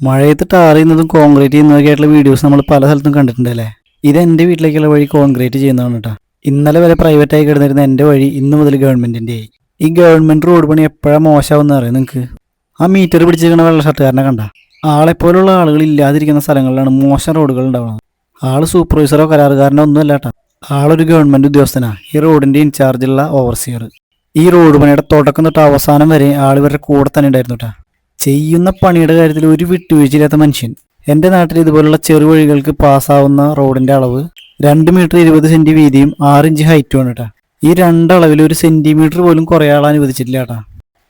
മഴയത്ത് ടാർ ചെയ്യുന്നതും കോൺക്രീറ്റ് ചെയ്യുന്നതൊക്കെ ആയിട്ടുള്ള വീഡിയോസ് നമ്മൾ പല സ്ഥലത്തും കണ്ടിട്ടുണ്ടല്ലേ. ഇത് എൻ്റെ വീട്ടിലേക്കുള്ള വഴി കോൺക്രീറ്റ് ചെയ്യുന്നതാണ് കേട്ടോ. ഇന്നലെ വരെ പ്രൈവറ്റായി കിടന്നിരുന്ന എൻ്റെ വഴി ഇന്ന് മുതൽ ഗവൺമെൻറ്റിൻ്റെ ആയി. ഈ ഗവൺമെൻറ് റോഡ് പണി എപ്പോഴാണ് മോശമാവെന്ന് അറിയാം നിങ്ങൾക്ക്? ആ മീറ്റർ പിടിച്ചിരിക്കുന്ന വെള്ള ഷർട്ടുകാരനെ കണ്ട ആളെപ്പോലുള്ള ആളുകൾ ഇല്ലാതിരിക്കുന്ന സ്ഥലങ്ങളിലാണ് മോശം റോഡുകൾ ഉണ്ടാവുന്നത്. ആള് സൂപ്പർവൈസറോ കരാറുകാരനോ ഒന്നും അല്ല കേട്ടോ. ആളൊരു ഗവൺമെൻറ് ഉദ്യോഗസ്ഥനാണ്, ഈ റോഡിൻ്റെ ഇൻചാർജുള്ള ഓവർസിയർ. ഈ റോഡ് പണിയുടെ തുടക്കം തൊട്ട് അവസാനം വരെ ആൾ ഇവരുടെ കൂടെ തന്നെ ഉണ്ടായിരുന്നു കേട്ടോ. ചെയ്യുന്ന പണിയുടെ കാര്യത്തിൽ ഒരു വിട്ടുവീഴ്ചയില്ലാത്ത മനുഷ്യൻ. എൻ്റെ നാട്ടിൽ ഇതുപോലുള്ള ചെറുവഴികൾക്ക് പാസ്സാവുന്ന റോഡിൻ്റെ അളവ് 2 മീറ്റർ 20 സെൻറ്റി വീതിയും 6 ഇഞ്ച് ഹൈറ്റുമാണ് കേട്ടോ. ഈ രണ്ടളവിൽ 1 സെൻറ്റിമീറ്റർ പോലും കുറേ ആൾ അനുവദിച്ചിട്ടില്ല കേട്ടോ.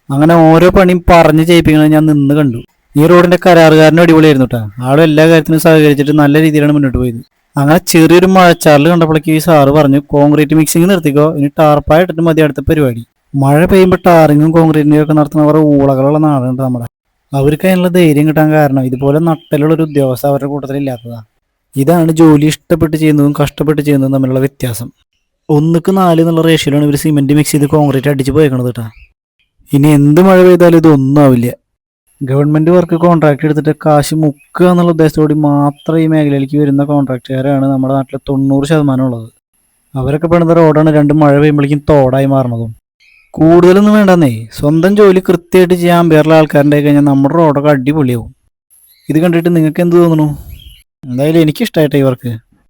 അങ്ങനെ ഓരോ പണിയും പറഞ്ഞ് ചെയ്യിപ്പിക്കുന്നത് ഞാൻ നിന്ന് കണ്ടു. ഈ റോഡിൻ്റെ കരാറുകാരനും അടിപൊളിയായിരുന്നു കേട്ടോ. ആളും എല്ലാ കാര്യത്തിനും സഹകരിച്ചിട്ട് നല്ല രീതിയിലാണ് മുന്നോട്ട് പോയത്. അങ്ങനെ ചെറിയൊരു മഴച്ചാറിൽ കണ്ടപ്പോഴേക്ക് ഈ സാറ് പറഞ്ഞു, കോൺക്രീറ്റ് മിക്സിങ് നിർത്തിക്കോ, ഇനി ടാർപ്പായിട്ടിട്ട് മതി അടുത്ത പരിപാടി. മഴ പെയ്യുമ്പോൾ ടാറിങ്ങും കോൺക്രീറ്റിനും ഒക്കെ നടത്തുന്നവർ ഊളകളുള്ള നാടുണ്ട് നമ്മുടെ. അവർക്ക് അതിനുള്ള ധൈര്യം കിട്ടാൻ കാരണം ഇതുപോലെ നട്ടലുള്ളൊരു ഉദ്യോഗസ്ഥ അവരുടെ കൂട്ടത്തിൽ ഇല്ലാത്തതാണ്. ഇതാണ് ജോലി ഇഷ്ടപ്പെട്ട് ചെയ്യുന്നതും കഷ്ടപ്പെട്ട് ചെയ്യുന്നതും തമ്മിലുള്ള വ്യത്യാസം. 1:4 എന്നുള്ള റേഷ്യോയിലാണ് ഇവർ സിമെൻറ്റ് മിക്സ് ചെയ്ത് കോൺക്രീറ്റ് അടിച്ച് പോയേക്കണത് കേട്ടോ. ഇനി എന്ത് മഴ പെയ്താലും ഇതൊന്നും ആവില്ല. ഗവൺമെൻറ് വർക്ക് കോൺട്രാക്ട് എടുത്തിട്ട് കാശ് മുക്കുക എന്നുള്ള ഉദ്ദേശത്തോടെ മാത്രം ഈ മേഖലയിലേക്ക് വരുന്ന കോൺട്രാക്റ്റുകാരാണ് നമ്മുടെ നാട്ടിൽ 90% ഉള്ളത്. അവരൊക്കെ പണിത റോഡാണ് 2 മഴ പെയ്യുമ്പോഴേക്കും തോടായി മാറണതും. കൂടുതലൊന്നും വേണ്ടെന്നേ, സ്വന്തം ജോലി കൃത്യമായിട്ട് ചെയ്യാൻ പേരുള്ള ആൾക്കാരുടെ കഴിഞ്ഞാൽ നമ്മുടെ റോഡൊക്കെ അടിപൊളിയാവും. ഇത് കണ്ടിട്ട് നിങ്ങൾക്ക് എന്ത് തോന്നുന്നു? എന്തായാലും എനിക്കിഷ്ടമായിട്ടേ ഇവർക്ക്.